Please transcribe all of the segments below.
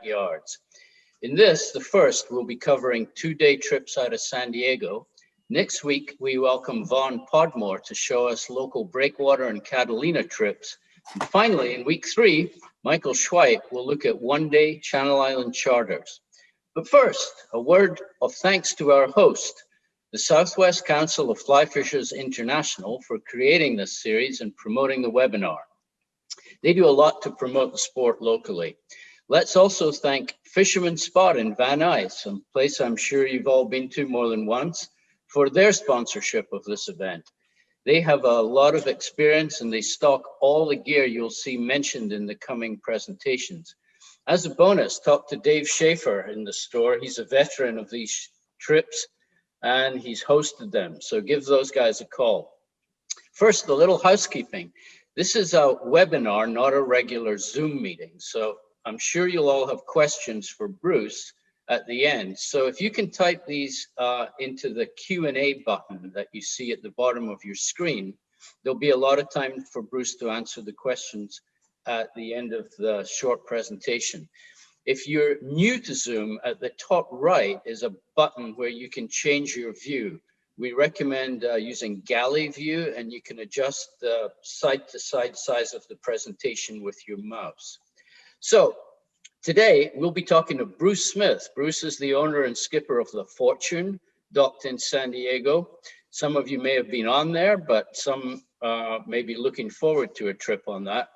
backyards. In this, the first, we'll be covering 2-day trips out of San Diego. Next week, we welcome Vaughn Podmore to show us local breakwater and Catalina trips. And finally, in week 3, Michael Schweik will look at 1-day Channel Island charters. But first, a word of thanks to our host, the Southwest Council of Fly Fishers International, for creating this series and promoting the webinar. They do a lot to promote the sport locally. Let's also thank Fisherman Spot in Van Nuys, a place I'm sure you've all been to more than once, for their sponsorship of this event. They have a lot of experience and they stock all the gear you'll see mentioned in the coming presentations. As a bonus, talk to Dave Schaefer in the store. He's a veteran of these trips and he's hosted them. So give those guys a call. First, a little housekeeping. This is a webinar, not a regular Zoom meeting. So I'm sure you'll all have questions for Bruce at the end. So if you can type these into the Q&A button that you see at the bottom of your screen, there'll be a lot of time for Bruce to answer the questions at the end of the short presentation. If you're new to Zoom, at the top right is a button where you can change your view. We recommend using galley view, and you can adjust the side-to-side size of the presentation with your mouse. So today we'll be talking to Bruce Smith. Bruce is the owner and skipper of the Fortune, docked in San Diego. Some of you may have been on there, but some may be looking forward to a trip on that.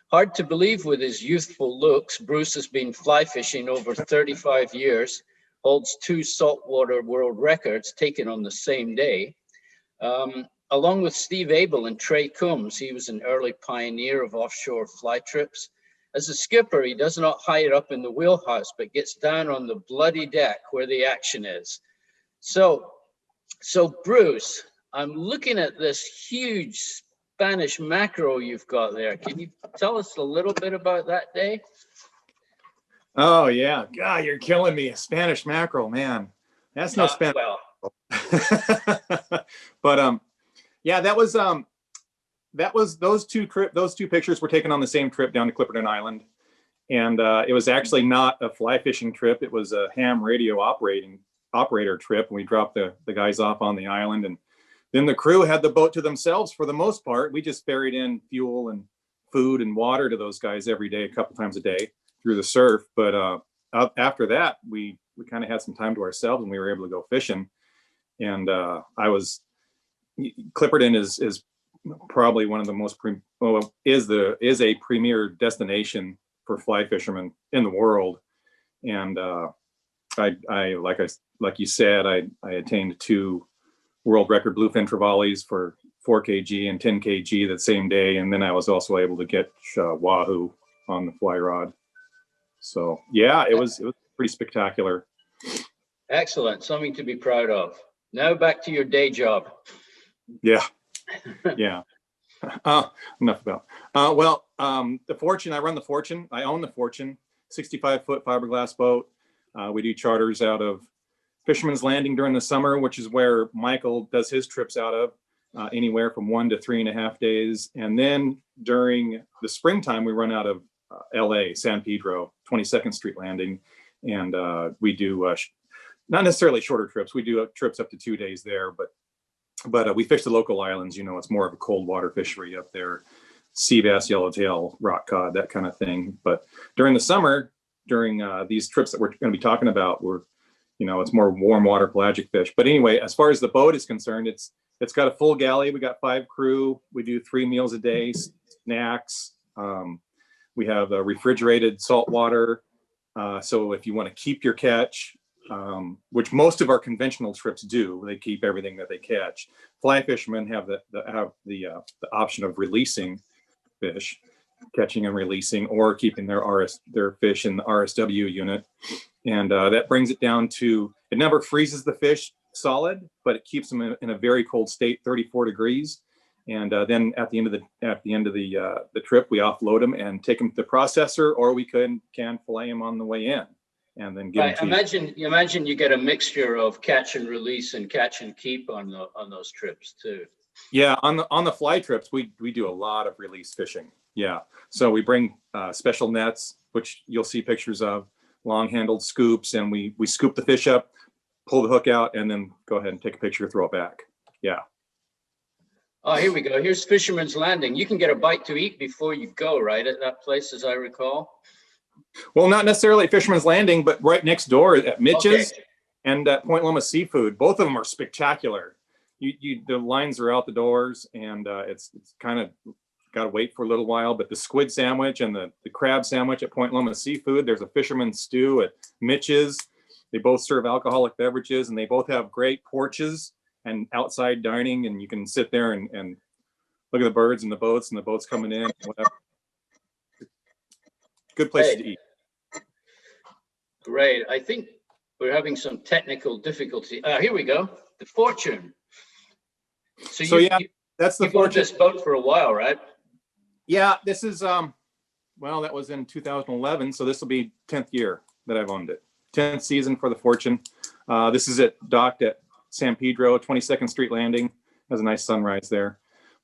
Hard to believe with his youthful looks, Bruce has been fly fishing over 35 years, holds 2 saltwater world records taken on the same day. Along with Steve Abel and Trey Coombs, he was an early pioneer of offshore fly trips. As a skipper, he does not hide up in the wheelhouse, but gets down on the bloody deck where the action is. So Bruce, I'm looking at this huge Spanish mackerel you've got there. Can you tell us a little bit about that day? Oh yeah, God, you're killing me. A Spanish mackerel, man. That's no Spanish. Well. But yeah, that was those two pictures were taken on the same trip down to Clipperton Island, and it was actually not a fly fishing trip. It was a ham radio operator trip. We dropped the guys off on the island, and then the crew had the boat to themselves for the most part. We just ferried in fuel and food and water to those guys every day, a couple times a day through the surf. But after that, we kind of had some time to ourselves, and we were able to go fishing. And Clipperton is probably one of the most is a premier destination for fly fishermen in the world. And like you said, I attained 2 world record bluefin trevallies for 4 kg and 10 kg that same day, and then I was also able to get wahoo on the fly rod. So yeah, it was pretty spectacular. Excellent, something to be proud of. Now back to your day job. Yeah. Yeah. Enough about. The Fortune. I run the Fortune. I own the Fortune, 65-foot fiberglass boat. We do charters out of Fisherman's Landing during the summer, which is where Michael does his trips out of, anywhere from 1 to 3.5 days. And then during the springtime, we run out of LA, San Pedro, 22nd Street Landing. And we do not necessarily shorter trips. We do trips up to 2 days there, but we fish the local islands. You know, it's more of a cold water fishery up there, sea bass, yellowtail, rock cod, that kind of thing. But during the summer, during these trips that we're going to be talking about, it's more warm water pelagic fish. But anyway, as far as the boat is concerned, it's got a full galley. We got 5 crew. We do 3 meals a day, snacks. We have refrigerated salt water. So if you want to keep your catch, which most of our conventional trips do, they keep everything that they catch. Fly fishermen have the option of releasing fish, catching and releasing, or keeping their fish in the RSW unit. And that brings it down to, it never freezes the fish solid, but it keeps them in a very cold state, 34 degrees. And then at the end of the trip, we offload them and take them to the processor, or we can fillet them on the way in, and then give them to you. Imagine you get a mixture of catch and release and catch and keep on those trips too. Yeah, on the fly trips, we do a lot of release fishing. Yeah, so we bring special nets, which you'll see pictures of. long-handled scoops, and we scoop the fish up, pull the hook out, and then go ahead and take a picture, throw it back. Yeah. Oh, here we go. Here's Fisherman's Landing. You can get a bite to eat before you go, right, at that place, as I recall? Well, not necessarily at Fisherman's Landing, but right next door at Mitch's. Okay. And at Point Loma Seafood. Both of them are spectacular. The lines are out the doors, and it's kind of got to wait for a little while. But the squid sandwich and the crab sandwich at Point Loma Seafood. There's a fisherman's stew at Mitch's. They both serve alcoholic beverages, and they both have great porches and outside dining, and you can sit there and look at the birds and the boats coming in. Whatever. Good place to eat. Great. I think we're having some technical difficulty. Here we go. The Fortune. So yeah, that's the Fortune. You've owned this boat for a while, right? Yeah, this is well, that was in 2011, so this will be 10th year that I've owned it. 10th season for the Fortune. This is docked at San Pedro, 22nd Street Landing. Has a nice sunrise there.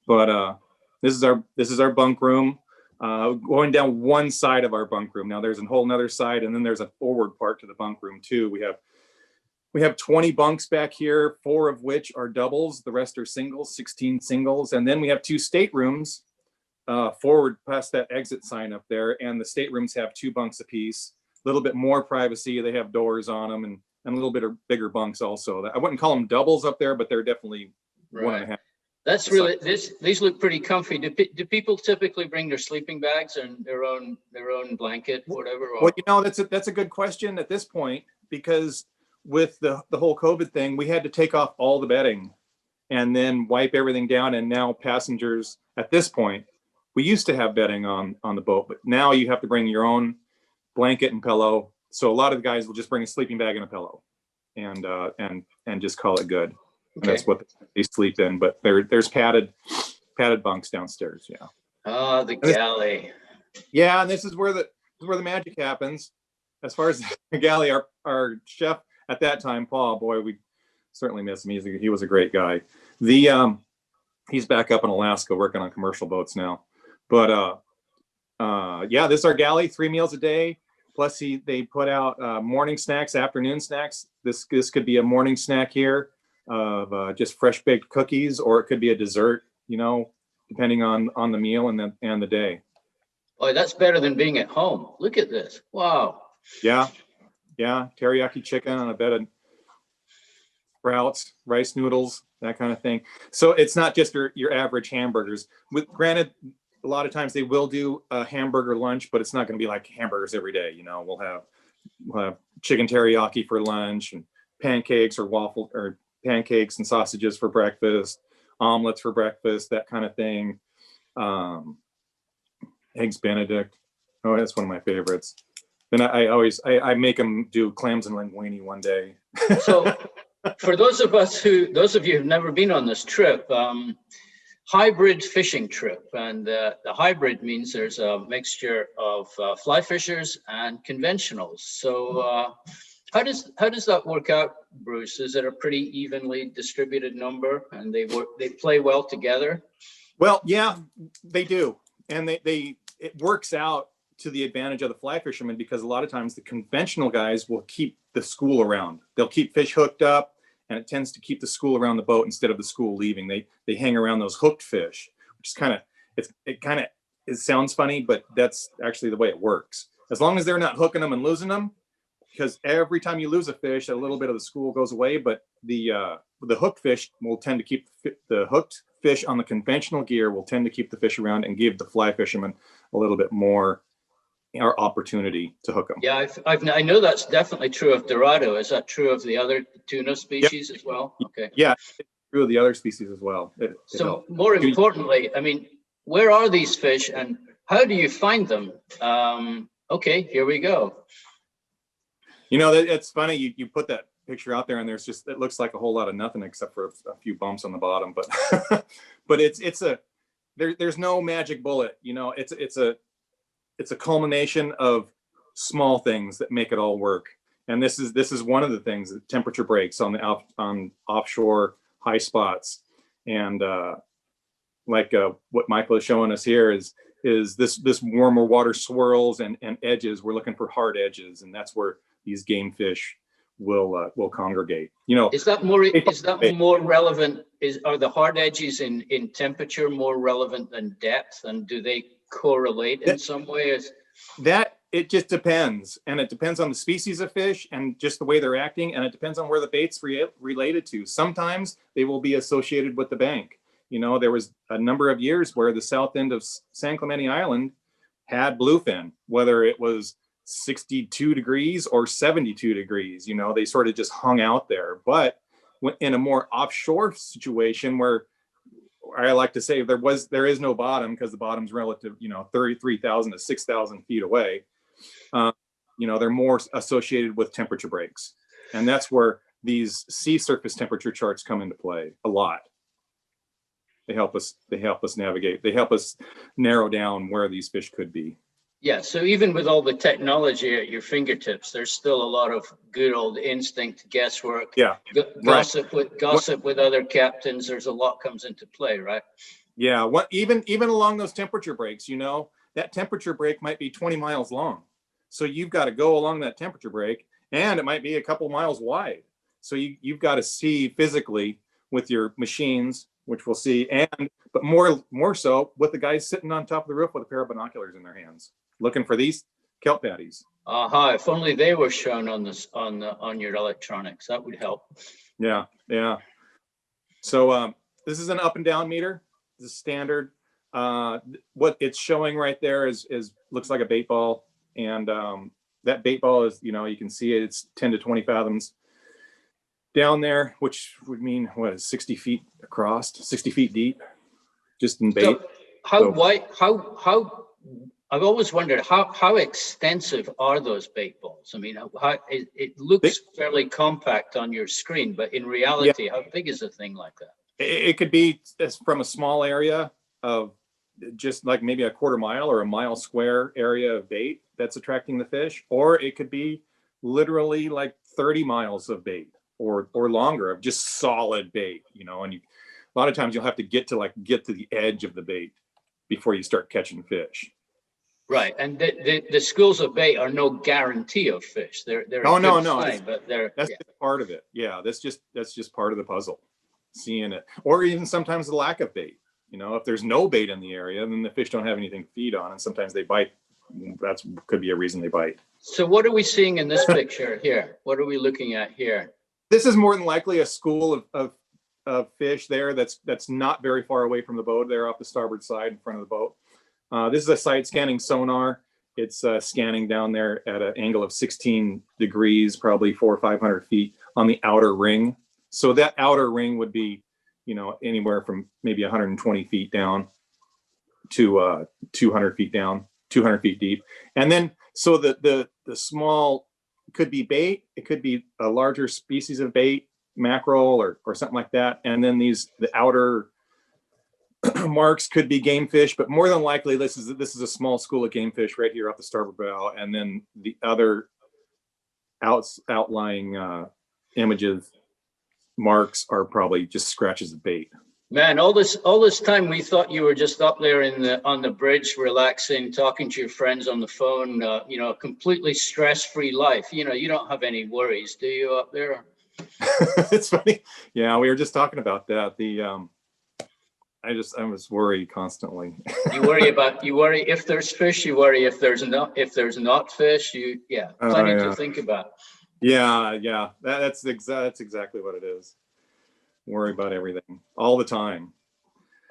But this is our bunk room. Going down one side of our bunk room. Now there's a whole nother side, and then there's a forward part to the bunk room too. We have 20 bunks back here, 4 of which are doubles. The rest are singles, 16 singles. And then we have 2 staterooms forward past that exit sign up there. And the staterooms have 2 bunks apiece, a little bit more privacy. They have doors on them, and a little bit of bigger bunks also. I wouldn't call them doubles up there, but they're definitely right. 1.5. That's really, these look pretty comfy. Do people typically bring their sleeping bags and their own blanket, whatever? Or? Well, that's a good question at this point, because with the whole COVID thing, we had to take off all the bedding and then wipe everything down. And now passengers at this point, we used to have bedding on the boat, but now you have to bring your own blanket and pillow. So a lot of the guys will just bring a sleeping bag and a pillow and just call it good. And that's what they sleep in, but there's padded bunks downstairs. Yeah. Oh, the galley. Yeah, and this is where the magic happens. As far as the galley, our chef at that time, Paul, boy, we certainly miss him. He was a great guy. He's back up in Alaska working on commercial boats now. But yeah, this is our galley, 3 meals a day. Plus they put out morning snacks, afternoon snacks. This could be a morning snack here of just fresh baked cookies, or it could be a dessert, depending on the meal and the day. Boy, that's better than being at home. Look at this. Wow. Yeah. Teriyaki chicken on a bed of sprouts, rice noodles, that kind of thing. So it's not just your average hamburgers. Granted, a lot of times they will do a hamburger lunch, but it's not going to be like hamburgers every day. We'll have chicken teriyaki for lunch, and pancakes or pancakes and sausages for breakfast, omelets for breakfast, that kind of thing. Eggs Benedict. Oh, that's one of my favorites. Then I make them do clams and linguine one day. So for those of you who've never been on this trip, hybrid fishing trip, and the hybrid means there's a mixture of fly fishers and conventionals. So how does that work out, Bruce? Is it a pretty evenly distributed number, and they play well together? Well, yeah, they do, and it works out to the advantage of the fly fishermen, because a lot of times the conventional guys will keep the school around. They'll keep fish hooked up, and it tends to keep the school around the boat instead of the school leaving. They hang around those hooked fish, which is it sounds funny, but that's actually the way it works. As long as they're not hooking them and losing them, because every time you lose a fish, a little bit of the school goes away. But the hooked fish will tend to keep the hooked fish on the conventional gear will tend to keep the fish around and give the fly fishermen a little bit more opportunity to hook them. Yeah, I know that's definitely true of Dorado. Is that true of the other tuna species as well? Okay. Yeah, it's true of the other species as well. So more importantly, where are these fish and how do you find them? Okay, here we go. It's funny. You put that picture out there, and it looks like a whole lot of nothing except for a few bumps on the bottom. But but there's no magic bullet. It's a culmination of small things that make it all work. And this is one of the things, that temperature breaks on offshore high spots. And what Michael is showing us here is this warmer water swirls and edges. We're looking for hard edges, and that's where these game fish will congregate. You know, is that more relevant? Are the hard edges in temperature more relevant than depth, and do they correlate in some way? That it just depends, and it depends on the species of fish and just the way they're acting, and it depends on where the bait's related to. Sometimes they will be associated with the bank. You know, there was a number of years where the south end of San Clemente Island had bluefin, whether it was 62 degrees or 72 degrees. You know, they sort of just hung out there. But in a more offshore situation where I like to say there is no bottom, because the bottom's relative, you know, 33,000 to 6,000 feet away. You know, they're more associated with temperature breaks, and that's where these sea surface temperature charts come into play a lot. They help us navigate. They help us narrow down where these fish could be. Yeah, so even with all the technology at your fingertips, there's still a lot of good old instinct, guesswork. Yeah, gossip with other captains. There's a lot comes into play, right? Yeah, even along those temperature breaks, you know, that temperature break might be 20 miles long. So you've got to go along that temperature break, and it might be a couple miles wide. So you've got to see physically with your machines, which we'll see, but more so with the guys sitting on top of the roof with a pair of binoculars in their hands, looking for these kelp patties. If only they were shown on your electronics, that would help. Yeah. So this is an up and down meter. This is standard. What it's showing right there is looks like a bait ball, and that bait ball is, you know, you can see it, it's 10 to 20 fathoms down there, which would mean what is 60 feet across, 60 feet deep, just in bait. So I've always wondered how extensive are those bait balls? I mean, it looks fairly compact on your screen, but in reality, how big is a thing like that? It could be from a small area of just like maybe a quarter mile or a mile square area of bait that's attracting the fish, or it could be literally like 30 miles of bait or longer of just solid bait, you know. And a lot of times you'll have to get to the edge of the bait before you start catching fish. Right, and the schools of bait are no guarantee of fish. They're no, sign, but that's just part of it. Yeah, that's just part of the puzzle, seeing it, or even sometimes the lack of bait. You know, if there's no bait in the area, then the fish don't have anything to feed on, and sometimes they bite. That could be a reason they bite. So what are we seeing in this picture here? What are we looking at here? This is more than likely a school of fish there that's not very far away from the boat. They're off the starboard side in front of the boat. This is a side scanning sonar. It's scanning down there at an angle of 16 degrees, probably 400 or 500 feet on the outer ring. So that outer ring would be, you know, anywhere from maybe 120 feet down to 200 feet down, 200 feet deep. And then, so the small could be bait. It could be a larger species of bait, mackerel or something like that. And then the outer marks could be game fish, but more than likely this is a small school of game fish right here off the starboard bow, and then the other outlying images marks are probably just scratches of bait. Man, all this time we thought you were just up there on the bridge, relaxing, talking to your friends on the phone. You know, a completely stress-free life. You know, you don't have any worries, do you, up there? It's funny. Yeah, we were just talking about that. I was worried constantly. You worry if there's fish, you worry if there's not fish, plenty to think about. Yeah. That's exactly what it is. Worry about everything all the time.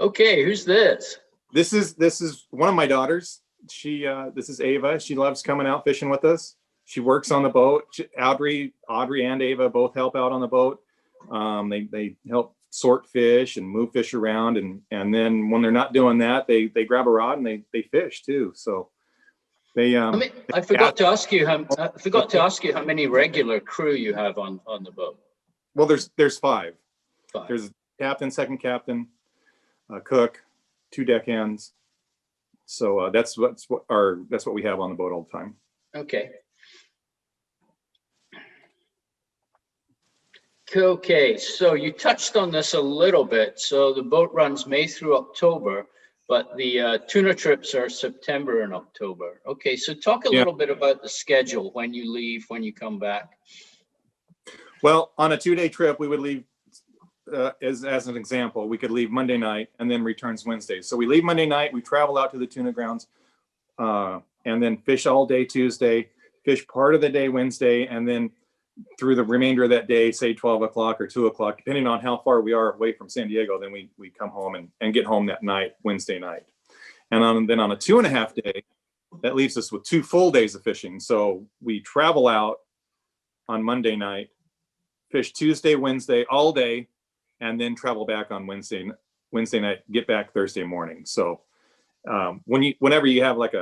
Okay, who's this? This is one of my daughters. This is Ava. She loves coming out fishing with us. She works on the boat. Audrey and Ava both help out on the boat. They help sort fish and move fish around, and then when they're not doing that, they grab a rod and they fish too. So I forgot to ask you how many regular crew you have on the boat. Well, there's five. There's captain, second captain, cook, 2 deckhands. So that's what we have on the boat all the time. Okay, so you touched on this a little bit. So the boat runs May through October, but the tuna trips are September and October. Okay, so talk a Yeah. little bit about the schedule, when you leave, when you come back. Well, on a 2-day trip, we would leave, as an example, we could leave Monday night and then returns Wednesday. So we leave Monday night, we travel out to the tuna grounds, and then fish all day Tuesday, fish part of the day Wednesday, and then through the remainder of that day, say 12 o'clock or 2 o'clock, depending on how far we are away from San Diego, then we come home and get home that night, Wednesday night. And then on a 2.5 day, that leaves us with 2 full days of fishing. So we travel out on Monday night, fish Tuesday, Wednesday, all day, and then travel back on Wednesday night, get back Thursday morning. So whenever you have like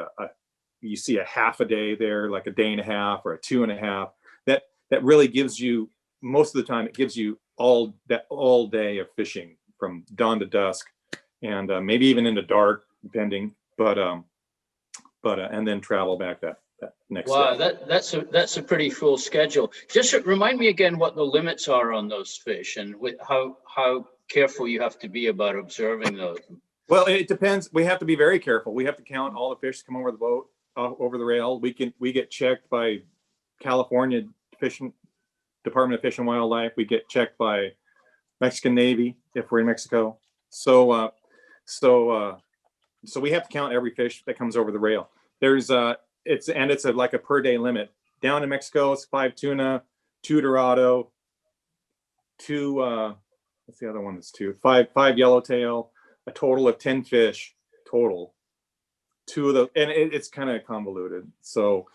you see a half a day there, like a day and a half or a 2.5, that really gives you, most of the time, it gives you all day of fishing from dawn to dusk, and maybe even into dark, depending. But and then travel back that next Wow, day. that's a pretty full schedule. Just remind me again what the limits are on those fish, and with how careful you have to be about observing those. Well, it depends. We have to be very careful. We have to count all the fish that come over the boat, over the rail. We get checked by California Department of Fish and Wildlife. We get checked by Mexican Navy if we're in Mexico. So we have to count every fish that comes over the rail. There's it's like a per day limit. Down in Mexico, it's 5 tuna, 2 dorado, 2 what's the other one that's 2? 5 yellowtail, a total of 10 fish total. 2 of the, and it's kind of convoluted. So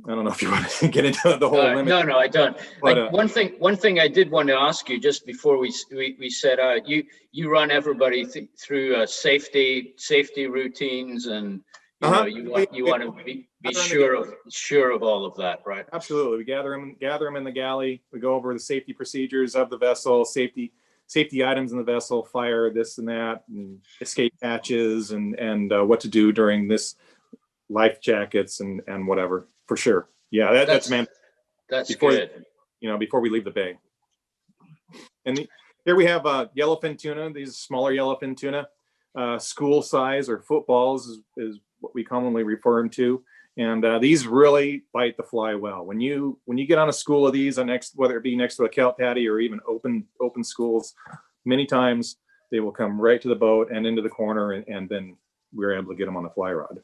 I don't know if you want to get into the whole limit. No, I don't. But, one thing I did want to ask you just before we set out, you run everybody through safety routines, and you want to be sure of all of that, right? Absolutely. We gather them in the galley. We go over the safety procedures of the vessel, safety items in the vessel, fire, this and that, and escape hatches, and what to do during this, life jackets and whatever. For sure. Yeah, that's man. That's good. Before we leave the bay. And here we have yellowfin tuna. These smaller yellowfin tuna, school size or footballs is what we commonly refer them to. And these really bite the fly well. When you get on a school of these, whether it be next to a kelp patty or even open schools, many times they will come right to the boat and into the corner, and then we're able to get them on the fly rod.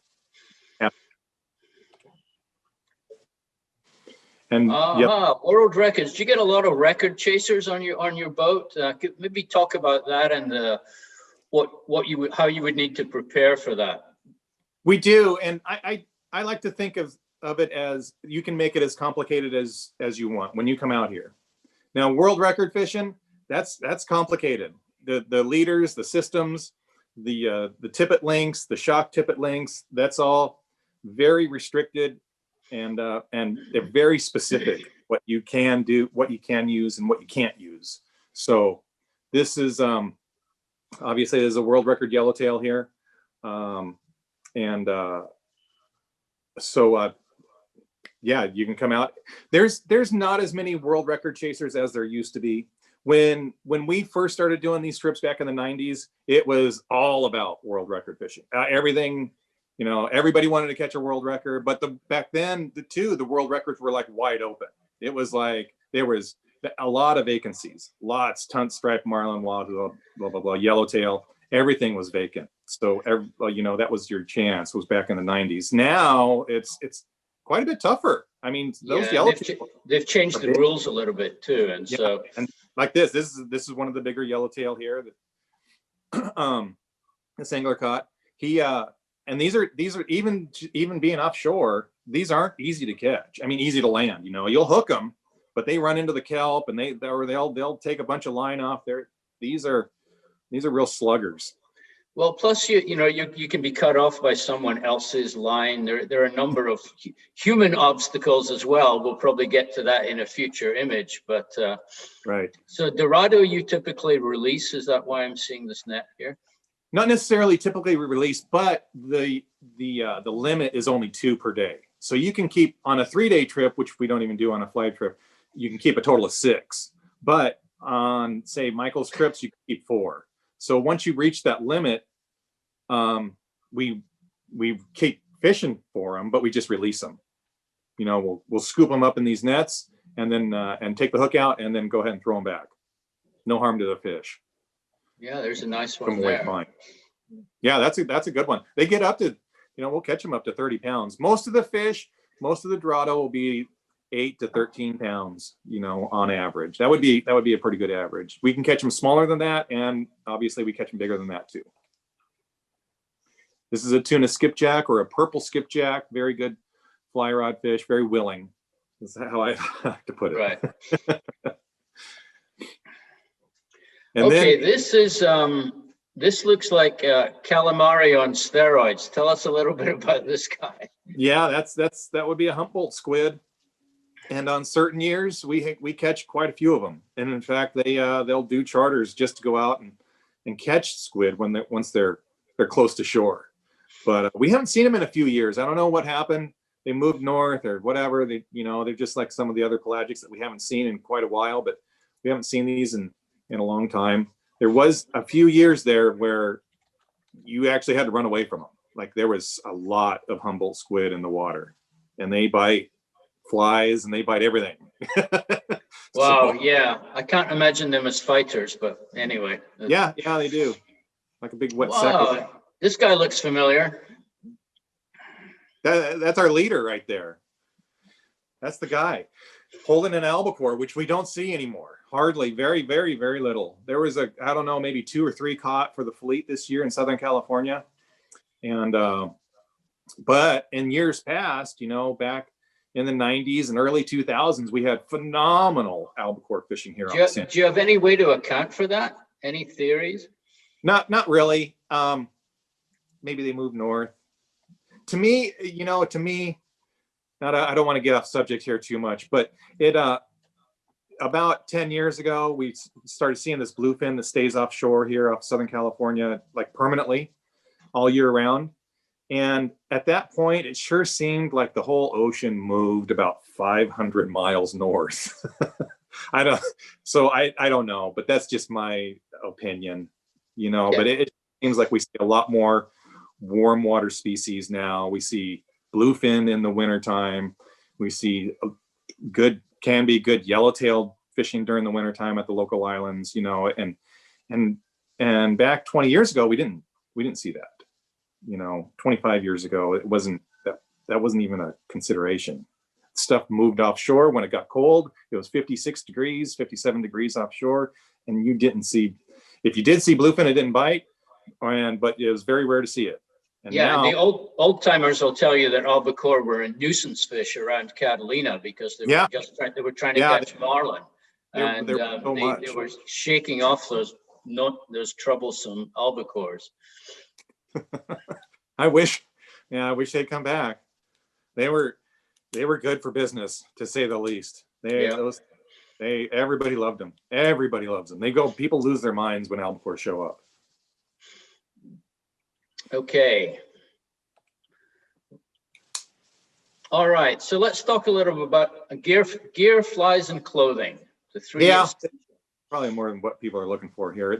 And world records. Do you get a lot of record chasers on your boat? Maybe talk about that and how you would need to prepare for that. We do, and I like to think of it as you can make it as complicated as you want when you come out here. Now, world record fishing, that's complicated. The leaders, the systems, the tippet lengths, the shock tippet lengths, that's all very restricted. And they're very specific what you can do, what you can use, and what you can't use. So this is obviously there's a world record yellowtail here, yeah, you can come out. There's not as many world record chasers as there used to be. When we first started doing these trips back in the 90s, it was all about world record fishing. Everything. Everybody wanted to catch a world record, but back then the world records were like wide open. It was like there was a lot of vacancies, tunt, stripe, marlin, wahoo, blah blah blah, yellowtail. Everything was vacant. So that was your chance. Was back in the 90s. Now it's quite a bit tougher. I mean, those yellowtail. They've changed the rules a little bit too, and so and like this is one of the bigger yellowtail here that this angler caught. And these are even being offshore, these aren't easy to catch. I mean, easy to land. You'll hook them, but they run into the kelp and they'll take a bunch of line off there. These are real sluggers. Well, plus you can be cut off by someone else's line. There are a number of human obstacles as well. We'll probably get to that in a future image, but right. So Dorado, you typically release. Is that why I'm seeing this net here? Not necessarily typically released, but the limit is only 2 per day. So you can keep on a 3-day trip, which we don't even do on a fly trip, you can keep a total of 6. But on, say, Michael's trips, you can keep 4. So once you reach that limit, we keep fishing for them, but we just release them. You know, we'll scoop them up in these nets and then and take the hook out and then go ahead and throw them back. No harm to the fish. Yeah, there's a nice one Come away there. fine. Yeah, that's a good one. They get up to, you know, we'll catch them up to 30 pounds. Most of the fish, most of the Dorado will be 8 to 13 pounds, you know, on average. That would be a pretty good average. We can catch them smaller than that, and obviously we catch them bigger than that too. This is a tuna skipjack or a purple skipjack. Very good fly rod fish, very willing. That's how I like to put it. Right. And okay, then, this looks like calamari on steroids. Tell us a little bit about this guy. yeah, that would be a Humboldt squid. And on certain years, we catch quite a few of them. And in fact, they'll do charters just to go out and catch squid once they're close to shore. But we haven't seen them in a few years. I don't know what happened. They moved north or whatever. They're just like some of the other pelagics that we haven't seen in quite a while. But we haven't seen these in a long time. There was a few years there where you actually had to run away from them. Like there was a lot of Humboldt squid in the water, and they bite flies and they bite everything. Wow, yeah. I can't imagine them as fighters, but anyway. Yeah, they do. Like a big wet wow, sack. this guy looks familiar. That's our leader right there. That's the guy holding an albacore, which we don't see anymore. Hardly, very, very, very little. There was I don't know, maybe 2 or 3 caught for the fleet this year in Southern California. And, but in years past, you know, back in the 90s and early 2000s, we had phenomenal albacore fishing here. Do you have any way to account for that? Any theories? Not really. Maybe they moved north. To me, I don't want to get off subject here too much, but about 10 years ago, we started seeing this bluefin that stays offshore here off Southern California, like permanently all year round. And at that point, it sure seemed like the whole ocean moved about 500 miles north. I don't know, but that's just my opinion, you know, yeah. But it seems like we see a lot more warm water species now. We see bluefin in the wintertime. We see can be good yellowtailed fishing during the wintertime at the local islands, you know, and back 20 years ago, we didn't see that. You know, 25 years ago, it wasn't that wasn't even a consideration. Stuff moved offshore when it got cold. It was 56 degrees, 57 degrees offshore, and you didn't see. If you did see bluefin, it didn't bite, but it was very rare to see it. And yeah, now, and the old timers will tell you that albacore were a nuisance fish around Catalina because they were trying to catch marlin, and they were shaking off those troublesome albacores. I wish they'd come back. They were good for business, to say the least. Everybody loved them. Everybody loves them. People lose their minds when albacore show up. Okay. All right. So let's talk a little bit about gear, flies, and clothing. The three. Yeah, probably more than what people are looking for here.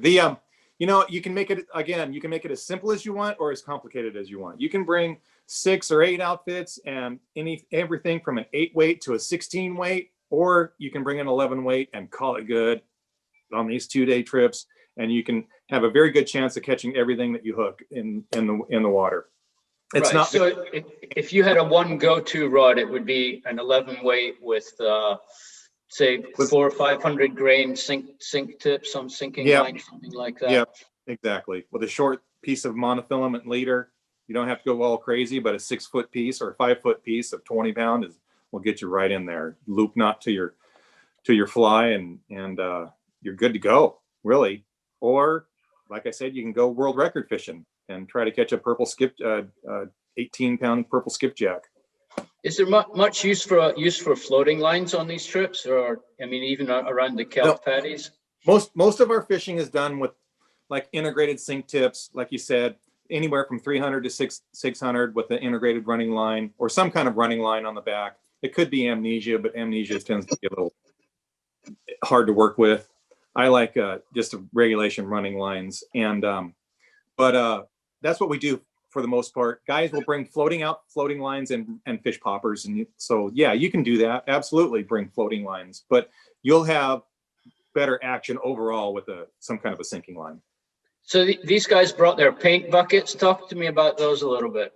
You know, you can make it as simple as you want or as complicated as you want. You can bring 6 or 8 outfits and everything from an 8 weight to a 16 weight, or you can bring an 11 weight and call it good on these 2-day trips. And you can have a very good chance of catching everything that you hook in the water. It's right. not so if you had a one go-to rod, it would be an 11 weight with say 400 or 500 grain sink tip, some sinking line, something like that. Yeah, exactly. With a short piece of monofilament leader, you don't have to go all crazy, but a 6-foot piece or a 5-foot piece of 20 pound will get you right in there. Loop knot to your fly, and you're good to go, really. Or, like I said, you can go world record fishing and try to catch a purple 18-pound purple skipjack. Is there much use for floating lines on these trips, or I mean, even around the kelp patties? Most of our fishing is done with like integrated sink tips, like you said, anywhere from 300 to 600 with an integrated running line or some kind of running line on the back. It could be amnesia, but amnesia tends to be a little hard to work with. I like just regulation running lines, and but that's what we do for the most part. Guys will bring floating lines and fish poppers. And so, yeah, you can do that. Absolutely bring floating lines, but you'll have better action overall with some kind of a sinking line. So these guys brought their paint buckets. Talk to me about those a little bit.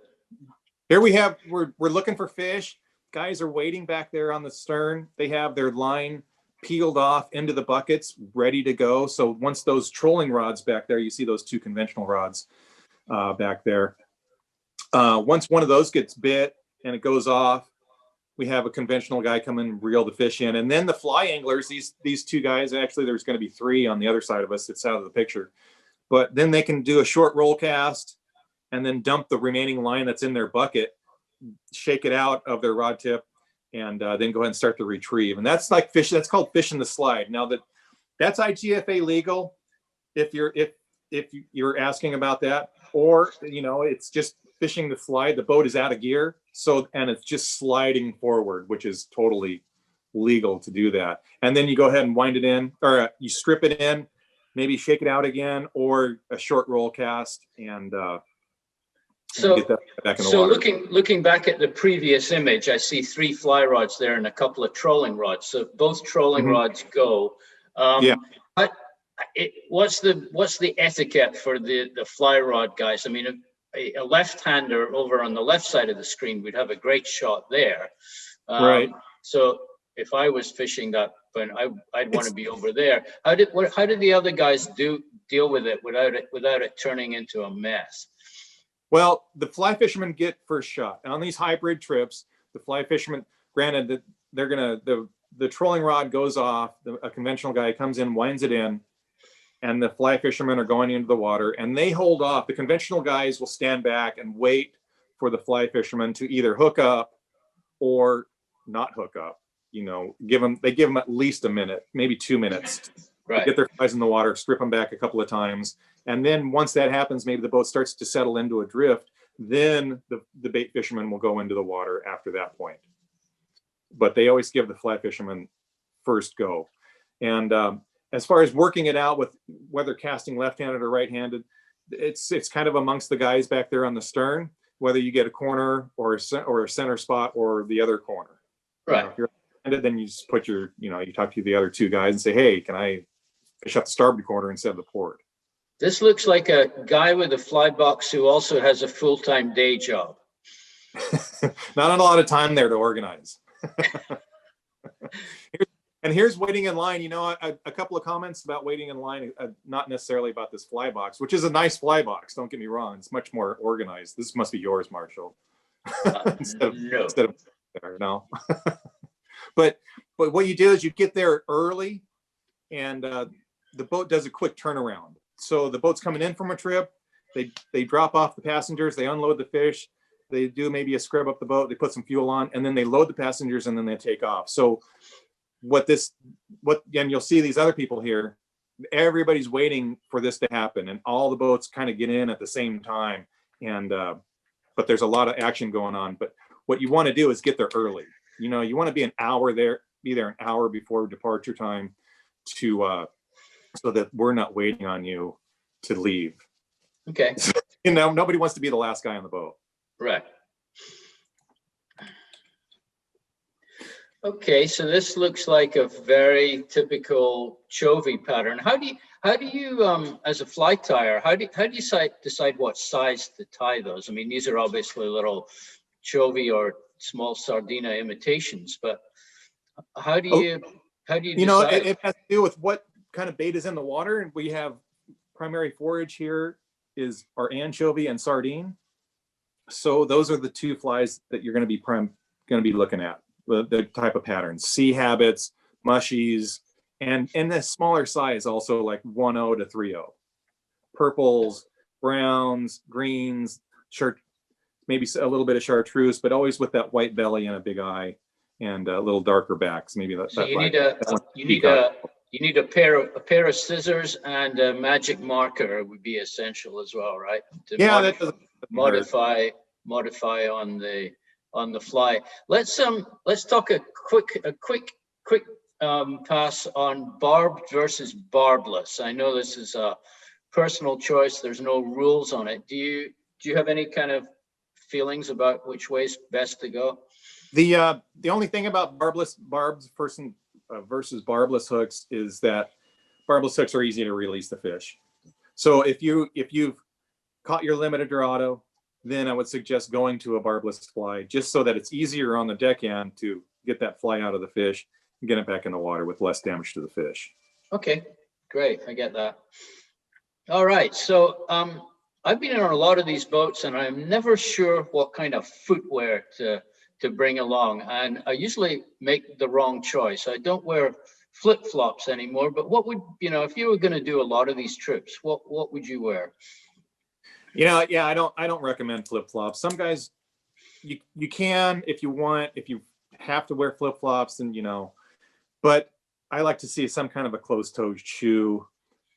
Here we're looking for fish. Guys are waiting back there on the stern. They have their line peeled off into the buckets, ready to go. So once those trolling rods back there, you see those two conventional rods back there. Once one of those gets bit and it goes off, we have a conventional guy come and reel the fish in. And then the fly anglers, these two guys, actually there's going to be three on the other side of us. It's out of the picture. But then they can do a short roll cast and then dump the remaining line that's in their bucket, shake it out of their rod tip, and then go ahead and start the retrieve. And that's like fish. That's called fishing the slide. Now that's IGFA legal if you're asking about that, or it's just fishing the slide. The boat is out of gear, and it's just sliding forward, which is totally legal to do that. And then you go ahead and wind it in, or you strip it in, maybe shake it out again, or a short roll cast, and get that back in the water. Looking back at the previous image, I see 3 fly rods there and a couple of trolling rods. So both trolling rods go. Yeah. What's the etiquette for the fly rod guys? I mean, a left-hander over on the left side of the screen, we'd have a great shot there. Right. So if I was fishing that, but I'd want to be over there. How did the other guys deal with it without it turning into a mess? Well, the fly fishermen get first shot. And on these hybrid trips, the fly fishermen, granted that they're the trolling rod goes off, a conventional guy comes in, winds it in, and the fly fishermen are going into the water, and they hold off. The conventional guys will stand back and wait for the fly fishermen to either hook up or not hook up. They give them at least a minute, maybe 2 minutes, right, get their flies in the water, strip them back a couple of times. And then once that happens, maybe the boat starts to settle into a drift, then the bait fishermen will go into the water after that point. But they always give the fly fishermen first go. And as far as working it out with whether casting left-handed or right-handed, it's kind of amongst the guys back there on the stern, whether you get a corner or a center spot or the other corner. Right. If you're right-handed, then you just put you talk to the other two guys and say, hey, can I fish up the starboard corner instead of the port? This looks like a guy with a fly box who also has a full-time day job. Not a lot of time there to organize. Here's waiting in line. A couple of comments about waiting in line, not necessarily about this fly box, which is a nice fly box. Don't get me wrong. It's much more organized. This must be yours, Marshall. Instead of there, no. But what you do is you get there early, and the boat does a quick turnaround. So the boat's coming in from a trip. They drop off the passengers. They unload the fish. They do maybe a scrub up the boat. They put some fuel on, and then they load the passengers, and then they take off. So and you'll see these other people here. Everybody's waiting for this to happen, and all the boats kind of get in at the same time. And but there's a lot of action going on. But what you want to do is get there early. You want to be there an hour before departure time so that we're not waiting on you to leave. Okay. Nobody wants to be the last guy on the boat. Right. Okay, so this looks like a very typical chovy pattern. How do you as a fly tyer, how do you decide what size to tie those? I mean, these are obviously little chovy or small sardina imitations, but how do you decide? It has to do with what kind of bait is in the water, and we have primary forage here is our anchovy and sardine. So those are the two flies that you're going to be looking at. The type of patterns, sea habits, mushies, and in the smaller size also, like 1.0 to 3.0, purples, browns, greens, maybe a little bit of chartreuse, but always with that white belly and a big eye and a little darker backs. Maybe that. So you need a pair of scissors and a magic marker would be essential as well, right? That doesn't modify on the fly. Let's talk a quick pass on barbed versus barbless. I know this is a personal choice. There's no rules on it. Do do you have any kind of feelings about which way's best to go? The only thing about versus barbless hooks is that barbless hooks are easy to release the fish. So if you've caught your limited Dorado, then I would suggest going to a barbless fly, just so that it's easier on the deck end to get that fly out of the fish and get it back in the water with less damage to the fish. Okay, great. I get that. All right. So I've been on a lot of these boats, and I'm never sure what kind of footwear to bring along. And I usually make the wrong choice. I don't wear flip-flops anymore, but what would, if you were going to do a lot of these trips, what would you wear? Yeah, I don't recommend flip-flops. Some guys, you can if you want, if you have to wear flip-flops, then but I like to see some kind of a closed-toed shoe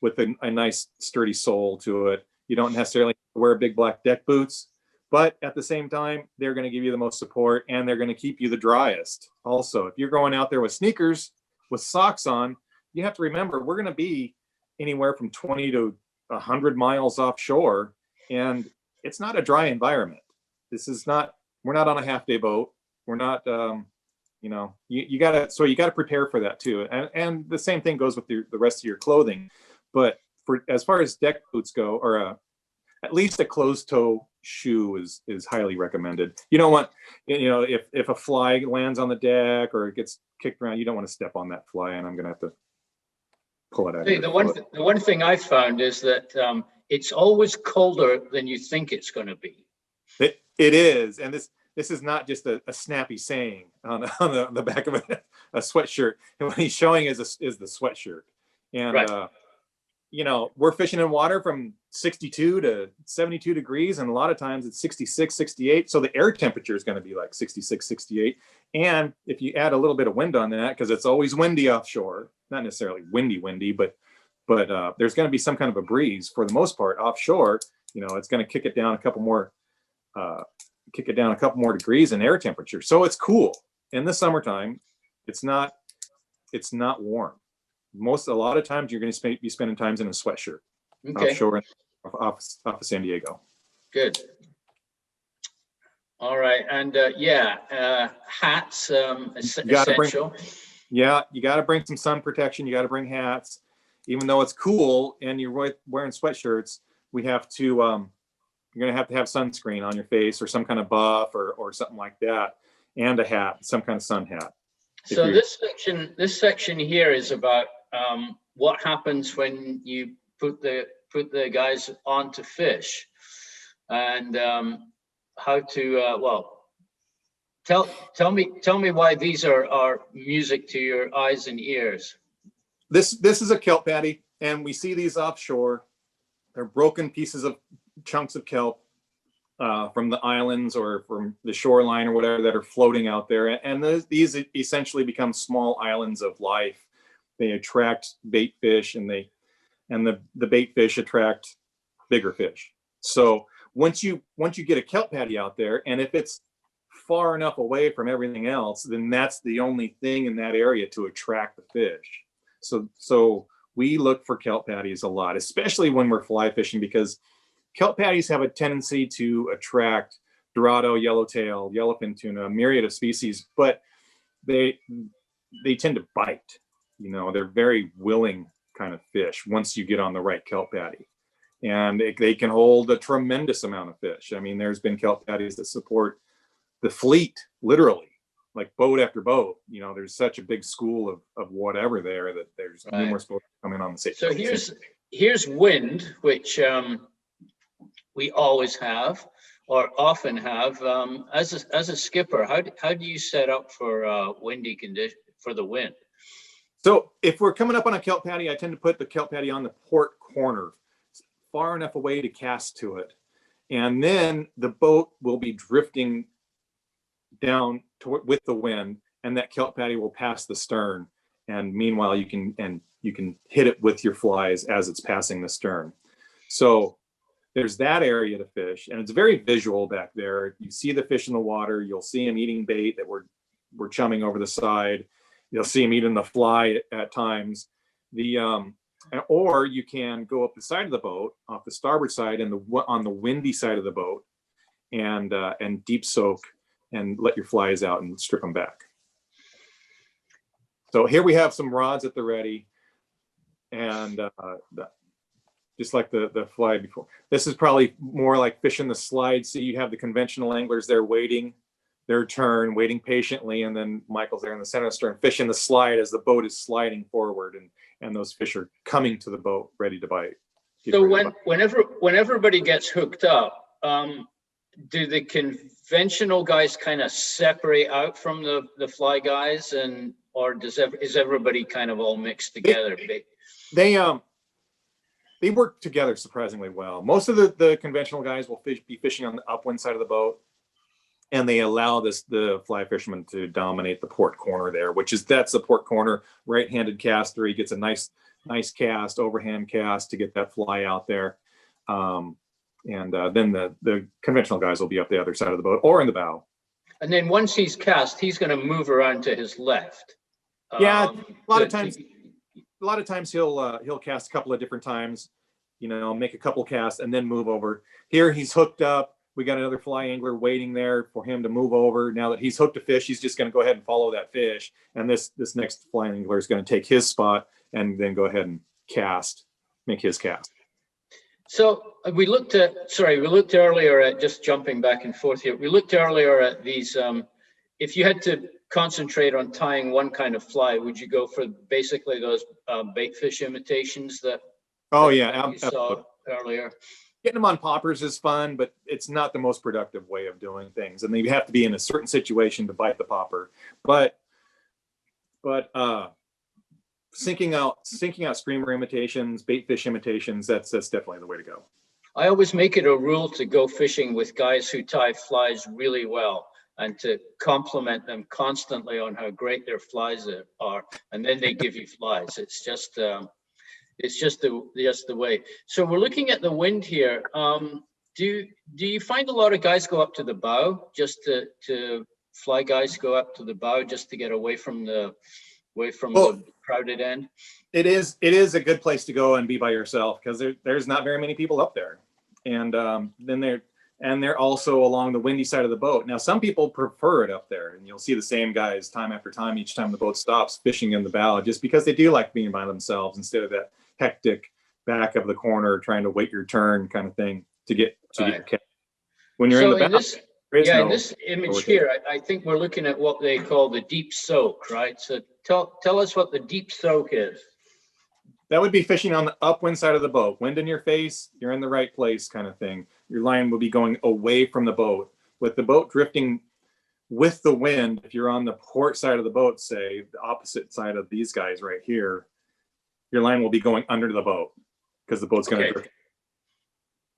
with a nice sturdy sole to it. You don't necessarily wear big black deck boots, but at the same time, they're going to give you the most support, and they're going to keep you the driest. Also, if you're going out there with sneakers with socks on, you have to remember we're going to be anywhere from 20 to 100 miles offshore, and it's not a dry environment. We're not on a half-day boat. We're not, you gotta prepare for that too. And the same thing goes with the rest of your clothing. But as far as deck boots go, or at least a closed toe shoe is highly recommended. You don't want, if a fly lands on the deck or it gets kicked around, you don't want to step on that fly, and I'm gonna have to pull it out. Hey, the one thing I found is that it's always colder than you think it's going to be. It is, and this is not just a snappy saying on the back of a sweatshirt. And what he's showing is the sweatshirt. And right. We're fishing in water from 62 to 72 degrees, and a lot of times it's 66, 68. So the air temperature is going to be like 66, 68. And if you add a little bit of wind on that, because it's always windy offshore, not necessarily windy, but there's going to be some kind of a breeze for the most part offshore. It's going to kick it down a couple more degrees in air temperature. So it's cool. In the summertime, it's not warm. A lot of times you're going to be spending times in a sweatshirt offshore off of San Diego. Good. All right. And hats, essential. You got to bring some sun protection. You got to bring hats. Even though it's cool and you're wearing sweatshirts, we have to, you're going to have sunscreen on your face, or some kind of buff or something like that, and a hat, some kind of sun hat. So this section here is about what happens when you put the guys on to fish, and how to tell me why these are music to your eyes and ears. This is a kelp patty, and we see these offshore. They're broken pieces of chunks of kelp from the islands or from the shoreline or whatever that are floating out there. And these essentially become small islands of life. They attract bait fish, and the bait fish attract bigger fish. So once you get a kelp patty out there, and if it's far enough away from everything else, then that's the only thing in that area to attract the fish. So we look for kelp patties a lot, especially when we're fly fishing, because kelp patties have a tendency to attract Dorado, yellowtail, yellowfin tuna, a myriad of species, but they tend to bite. They're very willing kind of fish once you get on the right kelp patty. And they can hold a tremendous amount of fish. I mean, there's been kelp patties that support the fleet, literally, like boat after boat. There's such a big school of whatever there that there's numerous boats coming on the same. So here's wind, which we always have, or often have. As a skipper, how do you set up for windy condition for the wind? So if we're coming up on a kelp patty, I tend to put the kelp patty on the port corner, far enough away to cast to it, and then the boat will be drifting down with the wind, and that kelp patty will pass the stern. And meanwhile, you can hit it with your flies as it's passing the stern. So there's that area to fish, and it's very visual back there. You see the fish in the water. You'll see them eating bait that we're chumming over the side. You'll see them eating the fly at times. Or you can go up the side of the boat, off the starboard side, and on the windy side of the boat, and deep soak and let your flies out and strip them back. So here we have some rods at the ready, and just like the fly before. This is probably more like fishing the slide. So you have the conventional anglers there waiting their turn, waiting patiently, and then Michael's there in the center of the stern fishing the slide as the boat is sliding forward, and those fish are coming to the boat ready to bite. So when everybody gets hooked up, do the conventional guys kind of separate out from the fly guys, or is everybody kind of all mixed together? They work together surprisingly well. Most of the conventional guys will be fishing on the upwind side of the boat, and they allow the fly fisherman to dominate the port corner there, that's the port corner right-handed caster. He gets a nice cast, overhand cast to get that fly out there. And then the conventional guys will be up the other side of the boat or in the bow. And then once he's cast, he's going to move around to his left. Yeah, a lot of times he'll cast a couple of different times, make a couple casts and then move over. Here he's hooked up. We got another fly angler waiting there for him to move over. Now that he's hooked a fish, he's just going to go ahead and follow that fish. And this next fly angler is going to take his spot and then go ahead and make his cast. So we looked earlier at, just jumping back and forth here, we looked earlier at these, if you had to concentrate on tying one kind of fly, would you go for basically those bait fish imitations that you saw earlier? Getting them on poppers is fun, but it's not the most productive way of doing things. And you have to be in a certain situation to bite the popper. But sinking out streamer imitations, bait fish imitations, that's definitely the way to go. I always make it a rule to go fishing with guys who tie flies really well and to compliment them constantly on how great their flies are, and then they give you flies. It's just the way. So we're looking at the wind here. Do you find a lot of guys go up to the bow, just to fly guys go up to the bow just to get away from the crowded end? It is a good place to go and be by yourself, because there's not very many people up there, and then they're also along the windy side of the boat. Now some people prefer it up there, and you'll see the same guys time after time each time the boat stops fishing in the bow, just because they do like being by themselves instead of that hectic back of the corner trying to wait your turn kind of thing to get your catch. When you're in the bow, in this image here, I think we're looking at what they call the deep soak, right? So tell us what the deep soak is. That would be fishing on the upwind side of the boat. Wind in your face, you're in the right place kind of thing. Your line will be going away from the boat. With the boat drifting with the wind, if you're on the port side of the boat, say, the opposite side of these guys right here, your line will be going under the boat because the boat's going to drift.